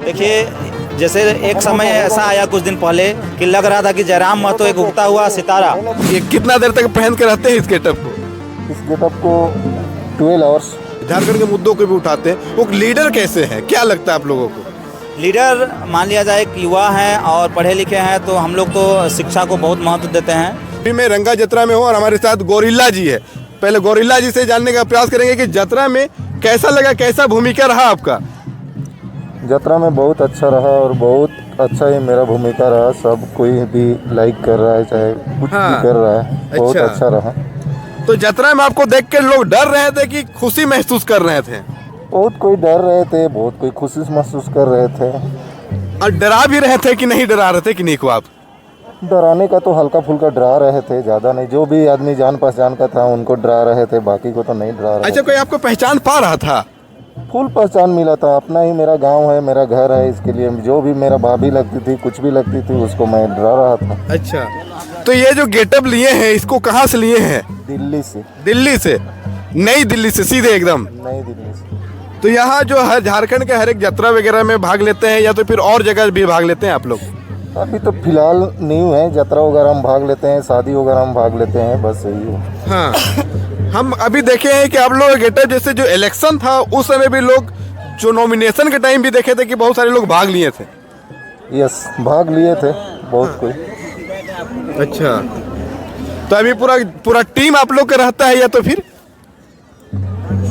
देखिए, जैसे एक समय ऐसा आया कुछ दिन पहले कि लग रहा था कि जयराम महतो एक उगता हुआ सितारा। ये कितना देर तक पहन के रहते हैं इस गेटअप को? इस गेटअप को 12 आवर्स। झारखंड के मुद्दों को भी उठाते हैं। वो लीडर कैसे हैं, क्या लगता है आप लोगों को? लीडर मान लिया जाए कि युवा हैं और पढ़े लिखे हैं, तो हम लोग तो शिक्षा को बहुत महत्व देते हैं। अभी मैं रंगा जतरा में हूँ और हमारे साथ गोरिल्ला जी है। पहले गोरिल्ला जी से जानने का प्रयास करेंगे कि जतरा में कैसा लगा, कैसा भूमिका रहा आपका? यात्रा में बहुत अच्छा रहा और बहुत अच्छा ही मेरा भूमिका रहा। सब कोई भी लाइक कर रहा है, चाहे कुछ भी कर रहा है, बहुत अच्छा रहा। तो जतरा में आपको देख के लोग डर रहे थे कि खुशी महसूस कर रहे थे? बहुत कोई डर रहे थे, बहुत कोई खुशी महसूस कर रहे थे। और डरा भी रहे थे कि नहीं डरा रहे थे कि नहीं को आप? डराने का तो हल्का फुल्का डरा रहे थे, ज़्यादा नहीं। जो भी आदमी जान पहचान का था उनको डरा रहे थे, बाकी को तो नहीं डरा रहे। अच्छा, कोई आपको पहचान पा रहा था? फुल पहचान मिला था। अपना ही मेरा गांव है, मेरा घर है, इसके लिए जो भी मेरा भाभी लगती थी, कुछ भी लगती थी, उसको मैं डरा रहा था। अच्छा, तो ये जो गेटअप लिए हैं इसको कहाँ से लिए हैं? दिल्ली से। दिल्ली से? नई दिल्ली से सीधे एकदम? नई दिल्ली से। तो यहाँ जो है झारखंड के हर एक यात्रा वगैरह में भाग लेते हैं या तो फिर और जगह भी भाग लेते हैं आप लोग? अभी तो फिलहाल न्यू है। यात्रा वगैरह हम भाग लेते हैं, शादी वगैरह हम भाग लेते हैं, बस यही है। हाँ, हम अभी देखे हैं कि आप लोग गेटअप जैसे जो इलेक्शन था उस समय भी लोग जो नॉमिनेशन के टाइम भी देखे थे कि बहुत सारे लोग भाग लिए थे। यस, भाग लिए थे बहुत कोई। अच्छा, तो अभी पूरा टीम आप लोग का रहता है या तो फिर?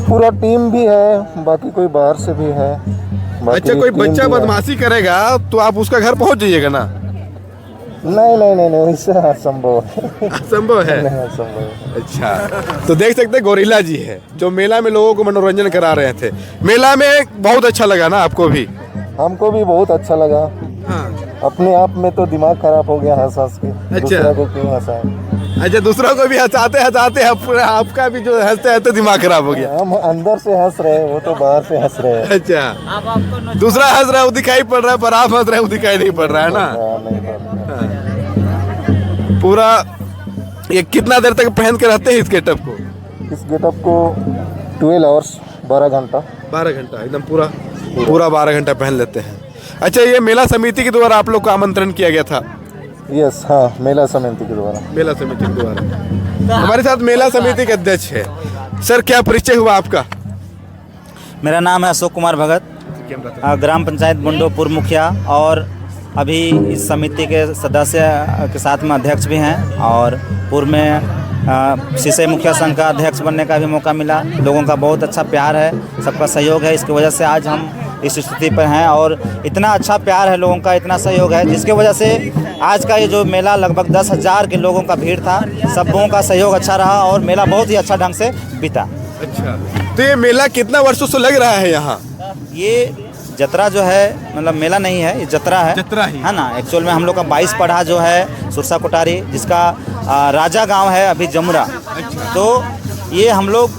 पूरा टीम भी है, बाकी कोई बाहर से भी है। अच्छा, कोई बच्चा बदमाशी करेगा तो आप उसका घर पहुंच जाइएगा ना? नहीं, इससे असंभव है। असंभव है? नहीं, असंभव है। अच्छा, तो देख सकते हैं गोरिल्ला जी है जो मेला में लोगों को मनोरंजन करा रहे थे। मेला में बहुत अच्छा लगा ना आपको भी? हमको भी बहुत अच्छा लगा। हाँ। अपने आप में तो दिमाग खराब हो गया हंस हंस के। अच्छा। दूसरा को क्यों हंसाएं? अच्छा, दूसरों को भी हंसाते आपका भी जो हंसते हंसते दिमाग खराब हो गया। हम अंदर से हंस रहे हैं, वो तो बाहर से हंस रहे हैं। अच्छा, दूसरा हंस रहा है वो दिखाई पड़ रहा है, पर आप हंस रहे हैं वो दिखाई नहीं पड़ रहा है ना? नहीं पड़ रहा। पूरा ये कितना देर तक पहन के रहते हैं इस गेटअप को? इस गेटअप को 12 आवर्स, 12 घंटा। 12 घंटा एकदम पूरा 12 घंटा पहन लेते हैं। अच्छा, ये मेला समिति के द्वारा आप लोग को आमंत्रण किया गया था? यस, हाँ, मेला समिति के द्वारा। मेला समिति के द्वारा। हमारे साथ मेला समिति के अध्यक्ष है। सर, क्या परिचय हुआ आपका? मेरा नाम है अशोक कुमार भगत, ग्राम पंचायत बुंडोपुर मुखिया, और अभी इस समिति के सदस्य के साथ में अध्यक्ष भी हैं। और पूर्व में सिसई मुखिया संघ का अध्यक्ष बनने का भी मौका मिला। लोगों का बहुत अच्छा प्यार है, सबका सहयोग है, इसकी वजह से आज हम इस स्थिति पर हैं। और इतना अच्छा प्यार है लोगों का, इतना सहयोग है, जिसके वजह से आज का ये जो मेला लगभग 10,000 के लोगों का भीड़ था। सब लोगों का सहयोग अच्छा रहा और मेला बहुत ही अच्छा ढंग से बीता। अच्छा, तो ये मेला कितना वर्षों से लग रहा है यहाँ? ये जतरा जो है, मतलब मेला नहीं है, ये जतरा है। जतरा ही है ना। एक्चुअल में हम लोग का 22 पढ़ा जो है सुरसा कोटारी, जिसका राजा गांव है अभी जमुरा। तो ये हम लोग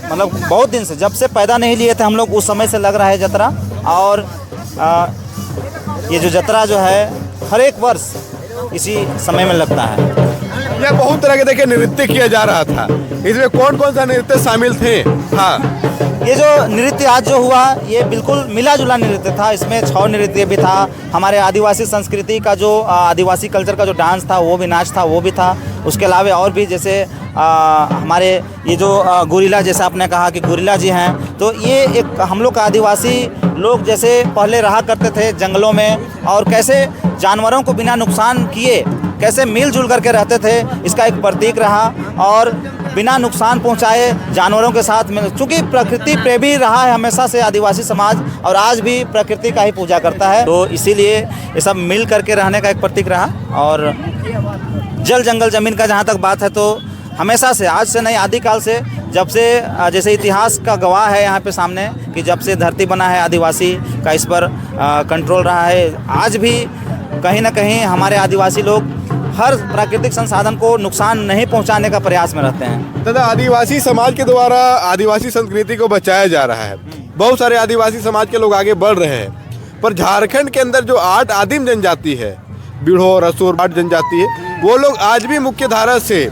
मतलब बहुत दिन से, जब से पैदा नहीं लिए थे हम लोग, उस समय से लग रहा है जतरा। और ये जो जतरा जो है हर एक वर्ष इसी समय में लगता है। ये बहुत तरह के देखिए नृत्य किया जा रहा था, इसमें कौन कौन सा नृत्य शामिल थे? हाँ, ये जो नृत्य आज जो हुआ ये बिल्कुल मिला जुला नृत्य था। इसमें छौ नृत्य भी था, हमारे आदिवासी संस्कृति का जो आदिवासी कल्चर का जो डांस था वो भी, नाच था वो भी था। उसके अलावा और भी जैसे हमारे ये जो गोरिल्ला, जैसा आपने कहा कि गोरिल्ला जी हैं, तो ये एक हम लोग का आदिवासी लोग जैसे पहले रहा करते थे जंगलों में, और कैसे जानवरों को बिना नुकसान किए कैसे मिलजुल करके रहते थे, इसका एक प्रतीक रहा। और बिना नुकसान पहुंचाए जानवरों के साथ में, चूँकि प्रकृति प्रेमी रहा है हमेशा से आदिवासी समाज, और आज भी प्रकृति का ही पूजा करता है, तो इसीलिए ये सब मिल करके रहने का एक प्रतीक रहा। और जल जंगल ज़मीन का जहाँ तक बात है, तो हमेशा से, आज से नहीं, आदिकाल से, जब से जैसे इतिहास का गवाह है यहाँ पे सामने कि जब से धरती बना है आदिवासी का इस पर कंट्रोल रहा है। आज भी कहीं ना कहीं हमारे आदिवासी लोग हर प्राकृतिक संसाधन को नुकसान नहीं पहुंचाने का प्रयास में रहते हैं। तथा आदिवासी समाज के द्वारा आदिवासी संस्कृति को बचाया जा रहा है। बहुत सारे आदिवासी समाज के लोग आगे बढ़ रहे हैं, पर झारखंड के अंदर जो 8 आदिम जनजाति है, बिढ़ो, रसूर, भाट जनजाति है, वो लोग आज भी मुख्य धारा से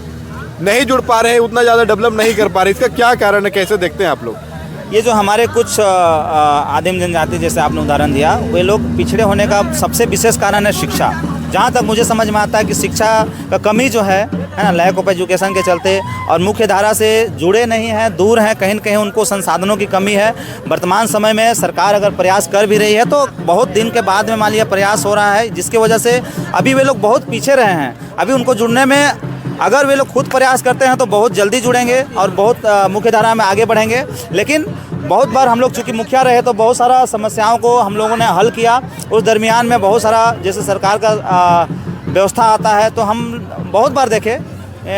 नहीं जुड़ पा रहे हैं, उतना ज़्यादा डेवलप नहीं कर पा रहे। इसका क्या कारण है, कैसे देखते हैं आप लोग? ये जो हमारे कुछ आदिम जनजाति जैसे आपने उदाहरण दिया, वे लोग पिछड़े होने का सबसे विशेष कारण है शिक्षा। जहाँ तक मुझे समझ में आता है कि शिक्षा का कमी जो है ना, लैक ऑफ एजुकेशन के चलते, और मुख्य धारा से जुड़े नहीं हैं, दूर हैं, कहीं न कहीं उनको संसाधनों की कमी है। वर्तमान समय में सरकार अगर प्रयास कर भी रही है तो बहुत दिन के बाद में मान लिया प्रयास हो रहा है, जिसकी वजह से अभी वे लोग बहुत पीछे रहे हैं। अभी उनको जुड़ने में अगर वे लोग खुद प्रयास करते हैं तो बहुत जल्दी जुड़ेंगे और बहुत मुख्य धारा में आगे बढ़ेंगे। लेकिन बहुत बार हम लोग चूँकि मुखिया रहे तो बहुत सारा समस्याओं को हम लोगों ने हल किया। उस दरमियान में बहुत सारा जैसे सरकार का व्यवस्था आता है तो हम बहुत बार देखे,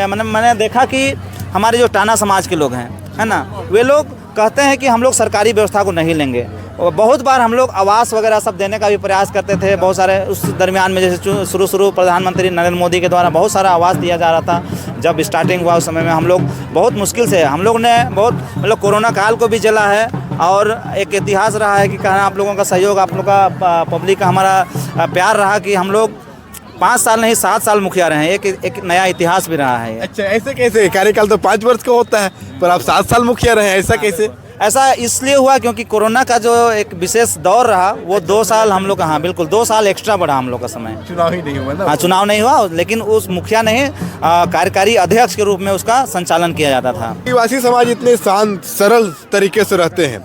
मैंने देखा कि हमारे जो टाना समाज के लोग हैं, है ना, वे लोग कहते हैं कि हम लोग सरकारी व्यवस्था को नहीं लेंगे। और बहुत बार हम लोग आवास वगैरह सब देने का भी प्रयास करते थे। बहुत सारे उस दरमियान में जैसे शुरू प्रधानमंत्री नरेंद्र मोदी के द्वारा बहुत सारा आवास दिया जा रहा था। जब स्टार्टिंग हुआ उस समय में हम लोग बहुत मुश्किल से, हम लोग ने बहुत मतलब कोरोना काल को भी झेला है। और एक इतिहास रहा है कि कहना आप लोगों का सहयोग, आप लोगों का पब्लिक का हमारा प्यार रहा कि हम लोग 5 साल नहीं 7 साल मुखिया रहे हैं। एक नया इतिहास भी रहा है। अच्छा, ऐसे कैसे? कार्यकाल तो 5 वर्ष का होता है, पर आप 7 साल मुखिया रहे हैं, ऐसा कैसे? ऐसा इसलिए हुआ क्योंकि कोरोना का जो एक विशेष दौर रहा वो 2 साल हम लोग का, हाँ बिल्कुल 2 साल एक्स्ट्रा बढ़ा हम लोग का समय। चुनाव ही नहीं हुआ ना? हाँ, चुनाव नहीं हुआ, लेकिन उस मुखिया नहीं कार्यकारी अध्यक्ष के रूप में उसका संचालन किया जाता था। आदिवासी समाज इतने शांत सरल तरीके से रहते हैं,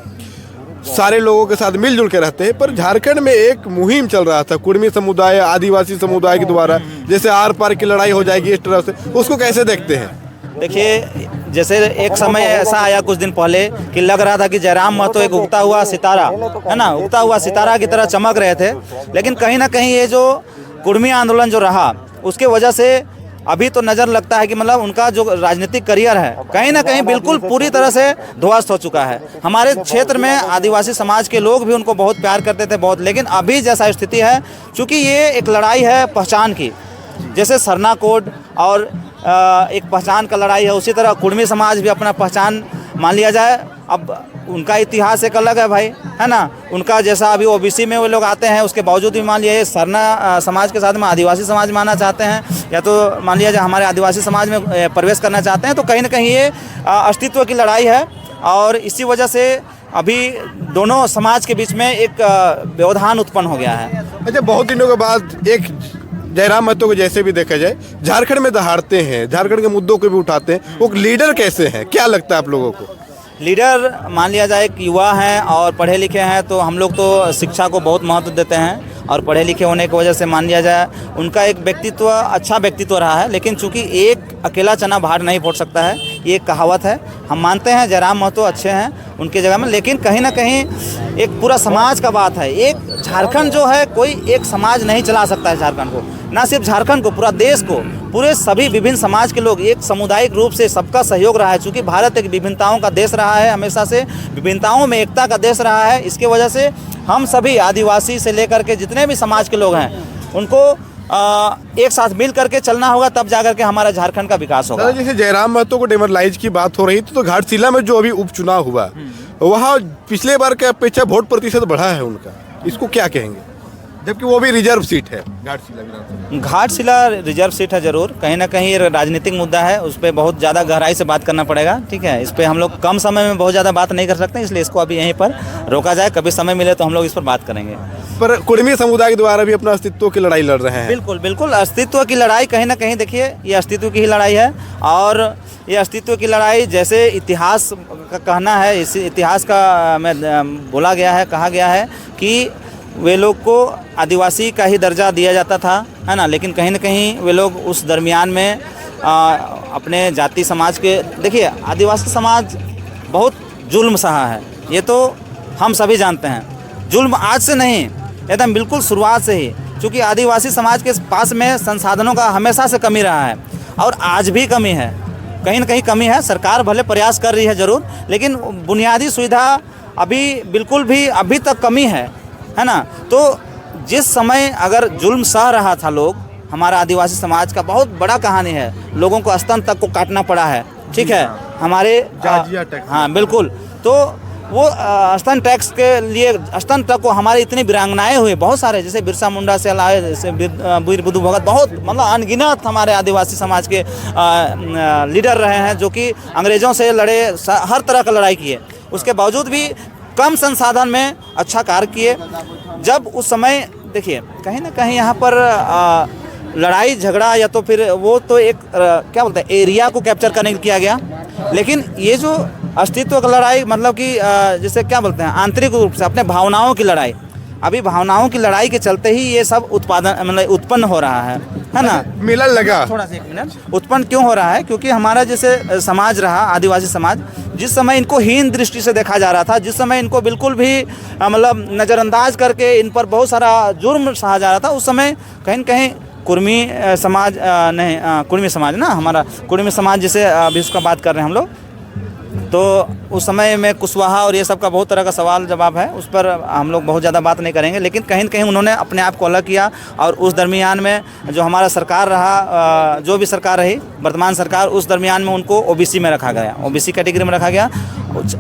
सारे लोगों के साथ मिलजुल के रहते हैं, पर झारखंड में एक मुहिम चल रहा था कुर्मी समुदाय आदिवासी समुदाय के द्वारा, जैसे आर पार की लड़ाई हो जाएगी इस तरह से, उसको कैसे देखते हैं? देखिए, जैसे एक समय ऐसा आया कुछ दिन पहले कि लग रहा था कि जयराम महतो एक उगता हुआ सितारा, है ना, उगता हुआ सितारा की तरह चमक रहे थे। लेकिन कहीं ना कहीं ये जो कुर्मी आंदोलन जो रहा उसके वजह से अभी तो नज़र लगता है कि मतलब उनका जो राजनीतिक करियर है कहीं ना कहीं बिल्कुल पूरी तरह से ध्वस्त हो चुका है। हमारे क्षेत्र में आदिवासी समाज के लोग भी उनको बहुत प्यार करते थे बहुत, लेकिन अभी जैसा स्थिति है, चूँकि ये एक लड़ाई है पहचान की, जैसे सरना कोड और एक पहचान का लड़ाई है, उसी तरह कुर्मी समाज भी अपना पहचान मान लिया जाए। अब उनका इतिहास एक अलग है भाई, है ना, उनका जैसा अभी ओबीसी में वो लोग आते हैं उसके बावजूद भी मान लिया सरना समाज के साथ में आदिवासी समाज में आना चाहते हैं, या तो मान लिया जाए हमारे आदिवासी समाज में प्रवेश करना चाहते हैं, तो कहीं ना कहीं ये अस्तित्व की लड़ाई है। और इसी वजह से अभी दोनों समाज के बीच में एक व्यवधान उत्पन्न हो गया है। अच्छा, बहुत दिनों के बाद एक जयराम महतो को जैसे भी देखा जाए झारखंड में दहाड़ते हैं, झारखंड के मुद्दों को भी उठाते हैं, वो लीडर कैसे हैं, क्या लगता है आप लोगों को? लीडर मान लिया जाए कि युवा हैं और पढ़े लिखे हैं, तो हम लोग तो शिक्षा को बहुत महत्व देते हैं, और पढ़े लिखे होने की वजह से मान लिया जाए उनका एक व्यक्तित्व अच्छा व्यक्तित्व रहा है। लेकिन चूंकि एक अकेला चना बाहर नहीं फोड़ सकता है, ये एक कहावत है। हम मानते हैं जयराम महतो अच्छे हैं उनकी जगह में, लेकिन कहीं ना कहीं एक पूरा समाज का बात है। एक झारखंड जो है, कोई एक समाज नहीं चला सकता है झारखंड को, ना सिर्फ झारखंड को, पूरा देश को, पूरे सभी विभिन्न समाज के लोग एक सामुदायिक रूप से सबका सहयोग रहा है। चूँकि भारत एक विभिन्नताओं का देश रहा है, हमेशा से विभिन्नताओं में एकता का देश रहा है। इसके वजह से हम सभी आदिवासी से लेकर के जितने भी समाज के लोग हैं उनको एक साथ मिल करके चलना होगा, तब जाकर के हमारा झारखंड का विकास होगा। जैसे जयराम महतो को डेमोरलाइज की बात हो रही थी, तो घाटशिला में जो अभी उपचुनाव हुआ वहाँ पिछले बार के अपेक्षा वोट प्रतिशत बढ़ा है उनका, इसको क्या कहेंगे? जबकि वो भी रिजर्व सीट है घाटशिला रिजर्व सीट है जरूर, कहीं ना कहीं ये राजनीतिक मुद्दा है, उस पर बहुत ज़्यादा गहराई से बात करना पड़ेगा। ठीक है, इस पर हम लोग कम समय में बहुत ज़्यादा बात नहीं कर सकते, इसलिए इसको अभी यहीं पर रोका जाए, कभी समय मिले तो हम लोग इस पर बात करेंगे। पर कुर्मी समुदाय के द्वारा भी अपना अस्तित्व की लड़ाई लड़ रहे हैं। बिल्कुल बिल्कुल, अस्तित्व की लड़ाई कहीं ना कहीं देखिए ये अस्तित्व की ही लड़ाई है, और ये अस्तित्व की लड़ाई जैसे इतिहास का कहना है, इस इतिहास का में बोला गया है, कहा गया है कि वे लोग को आदिवासी का ही दर्जा दिया जाता था, है ना, लेकिन कहीं ना कहीं वे लोग उस दरमियान में अपने जाति समाज के, देखिए आदिवासी समाज बहुत जुल्म सहा है, ये तो हम सभी जानते हैं। जुल्म आज से नहीं, एकदम बिल्कुल शुरुआत से ही, क्योंकि आदिवासी समाज के पास में संसाधनों का हमेशा से कमी रहा है और आज भी कमी है, कहीं ना कहीं कमी है। सरकार भले प्रयास कर रही है ज़रूर, लेकिन बुनियादी सुविधा अभी बिल्कुल भी अभी तक कमी है ना। तो जिस समय अगर जुल्म सह रहा था लोग, हमारा आदिवासी समाज का बहुत बड़ा कहानी है, लोगों को स्तन तक को काटना पड़ा है, ठीक है, हमारे हाँ बिल्कुल, तो वो स्तन टैक्स के लिए स्तन तक को हमारे इतनी वीरांगनाएं हुई, बहुत सारे, जैसे बिरसा मुंडा से लाए, जैसे वीर बुद्धू भगत, बहुत मतलब अनगिनत हमारे आदिवासी समाज के लीडर रहे हैं जो कि अंग्रेज़ों से लड़े, हर तरह का लड़ाई किए। उसके बावजूद भी कम संसाधन में अच्छा कार्य किए। जब उस समय देखिए कहीं ना कहीं यहाँ पर लड़ाई झगड़ा या तो फिर वो तो एक क्या बोलते हैं एरिया को कैप्चर करने के लिए किया गया, लेकिन ये जो अस्तित्व की लड़ाई मतलब कि जैसे क्या बोलते हैं आंतरिक रूप से अपने भावनाओं की लड़ाई, अभी भावनाओं की लड़ाई के चलते ही ये सब उत्पादन मतलब उत्पन्न हो रहा है ना। मिलन लगा थोड़ा सा एक मिनट उत्पन्न क्यों हो रहा है, क्योंकि हमारा जैसे समाज रहा आदिवासी समाज, जिस समय इनको हीन दृष्टि से देखा जा रहा था, जिस समय इनको बिल्कुल भी मतलब नज़रअंदाज करके इन पर बहुत सारा जुर्म सहा जा रहा था, उस समय कहीं न कहीं कुर्मी समाज कुर्मी समाज ना, हमारा कुर्मी समाज जैसे अभी उसका बात कर रहे हैं हम लोग, तो उस समय में कुशवाहा और ये सब का बहुत तरह का सवाल जवाब है, उस पर हम लोग बहुत ज़्यादा बात नहीं करेंगे, लेकिन कहीं न कहीं उन्होंने अपने आप को अलग किया। और उस दरमियान में जो हमारा सरकार रहा, जो भी सरकार रही वर्तमान सरकार, उस दरमियान में उनको ओबीसी में रखा गया, ओबीसी कैटेगरी में रखा गया,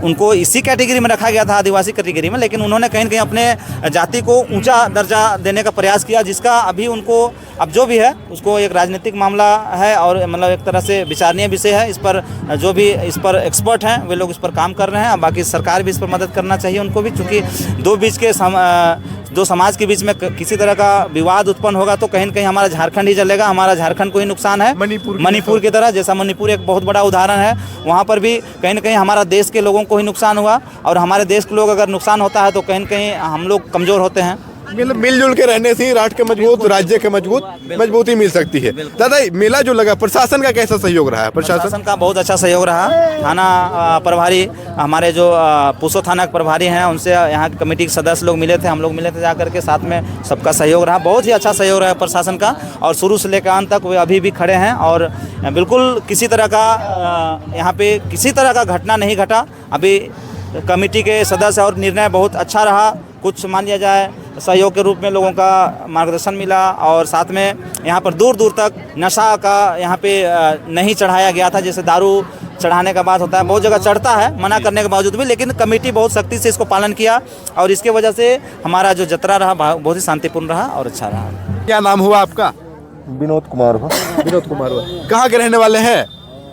उनको इसी कैटेगरी में रखा गया था आदिवासी कैटेगरी में, लेकिन उन्होंने कहीं न कहीं अपने जाति को ऊंचा दर्जा देने का प्रयास किया, जिसका अभी उनको अब जो भी है उसको एक राजनीतिक मामला है और मतलब एक तरह से विचारणीय विषय है। इस पर जो भी इस पर एक्सपर्ट हैं वे लोग इस पर काम कर रहे हैं, बाकी सरकार भी इस पर मदद करना चाहिए उनको भी, क्योंकि दो समाज के बीच में किसी तरह का विवाद उत्पन्न होगा तो कहीं न कहीं हमारा झारखंड ही चलेगा, हमारा झारखंड को ही नुकसान है। मणिपुर की तरह, जैसा मणिपुर एक बहुत बड़ा उदाहरण है, वहाँ पर भी कहीं न कहीं हमारा देश के लोगों को ही नुकसान हुआ, और हमारे देश के लोग अगर नुकसान होता है तो कहीं न कहीं हम लोग कमज़ोर होते हैं। मिलजुल के रहने से ही राष्ट्र के मजबूत, राज्य के मजबूती मिल सकती है। दादा मेला जो लगा, प्रशासन का कैसा सहयोग रहा है? प्रशासन का बहुत अच्छा सहयोग रहा। थाना प्रभारी हमारे जो पूसो थाना के प्रभारी हैं, उनसे यहाँ की कमेटी के सदस्य लोग मिले थे, हम लोग मिले थे जाकर के, साथ में सबका सहयोग रहा, बहुत ही अच्छा सहयोग रहा प्रशासन का, और शुरू से लेकर अंत तक वे अभी भी खड़े हैं, और बिल्कुल किसी तरह का यहाँ पे किसी तरह का घटना नहीं घटा। अभी कमेटी के सदस्य और निर्णय बहुत अच्छा रहा, कुछ मान लिया जाए सहयोग के रूप में लोगों का मार्गदर्शन मिला, और साथ में यहाँ पर दूर दूर तक नशा का यहाँ पे नहीं चढ़ाया गया था, जैसे दारू चढ़ाने का बात होता है, बहुत जगह चढ़ता है मना करने के बावजूद भी, लेकिन कमेटी बहुत सख्ती से इसको पालन किया, और इसके वजह से हमारा जो जतरा रहा बहुत ही शांतिपूर्ण रहा और अच्छा रहा। क्या नाम हुआ आपका? विनोद कुमार हो। विनोद कुमार हुआ। कहाँ के रहने वाले हैं?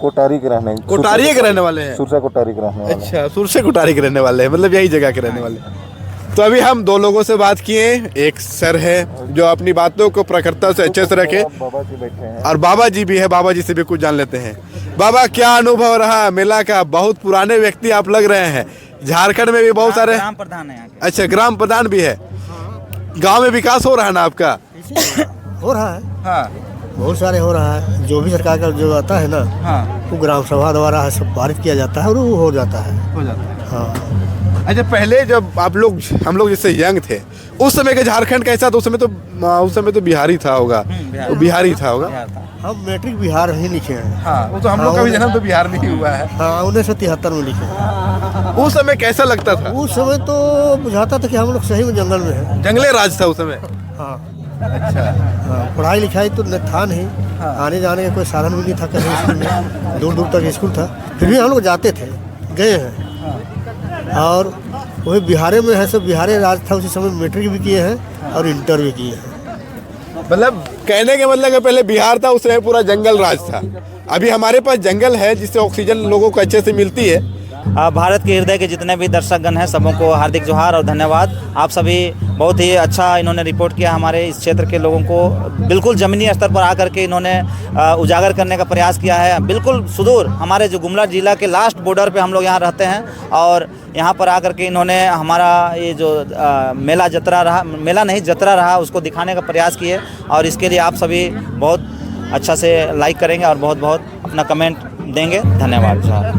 कोटारी के रहने, कोटारी के रहने वाले हैं। सुरसा कोटारी के रहने वाले। अच्छा, सुरसे कोटारी के रहने वाले हैं, मतलब यही जगह के रहने वाले। तो अभी हम दो लोगों से बात किए, एक सर है जो अपनी बातों को प्रखरता से अच्छे से रखे, बाबा जी बैठे हैं, और बाबा जी भी है, बाबा जी से भी कुछ जान लेते हैं। बाबा क्या अनुभव रहा मेला का? बहुत पुराने व्यक्ति आप लग रहे हैं, झारखंड में भी बहुत सारे ग्राम प्रधान है। अच्छा, ग्राम प्रधान भी है। गांव में विकास हो रहा है ना आपका? हो रहा है, हाँ, बहुत सारे हो रहा है। जो भी सरकार का जो आता है ना, हाँ, वो ग्राम सभा द्वारा सब पारित किया जाता है और वो हो जाता है। हाँ। अच्छा, पहले जब हम लोग जैसे यंग थे, उस समय के झारखंड कैसा था? उस समय तो बिहारी था होगा, बिहारी था होगा। हम मैट्रिक बिहार ही लिखे हैं। हाँ, वो तो हम लोग का भी जन्म तो बिहार में ही हुआ है। हाँ, 1973 में लिखे हैं। उस समय कैसा लगता था? उस समय तो बुझाता था कि हम लोग सही में जंगल में हैं। जंगले राज था उस समय। हाँ, अच्छा, हाँ, पढ़ाई लिखाई तो था नहीं, आने जाने का कोई साधन भी नहीं था कहीं स्कूल में, दूर दूर तक स्कूल था, फिर भी हम लोग जाते थे, गए हैं। और वही बिहारे में है, सब बिहारे राज था उसी समय, मैट्रिक भी किए हैं और इंटर भी किए हैं। मतलब कहने के मतलब पहले बिहार था, उस समय पूरा जंगल राज था। अभी हमारे पास जंगल है जिससे ऑक्सीजन लोगों को अच्छे से मिलती है। भारत के हृदय के जितने भी दर्शकगण हैं सबों को हार्दिक जोहार और धन्यवाद। आप सभी बहुत ही अच्छा इन्होंने रिपोर्ट किया, हमारे इस क्षेत्र के लोगों को बिल्कुल ज़मीनी स्तर पर आकर के इन्होंने उजागर करने का प्रयास किया है। बिल्कुल सुदूर हमारे जो गुमला जिला के लास्ट बॉर्डर पे हम लोग यहाँ रहते हैं, और यहाँ पर आकर के इन्होंने हमारा ये जो मेला जतरा रहा, मेला नहीं जतरा रहा, उसको दिखाने का प्रयास किए, और इसके लिए आप सभी बहुत अच्छा से लाइक करेंगे और बहुत बहुत अपना कमेंट देंगे। धन्यवाद।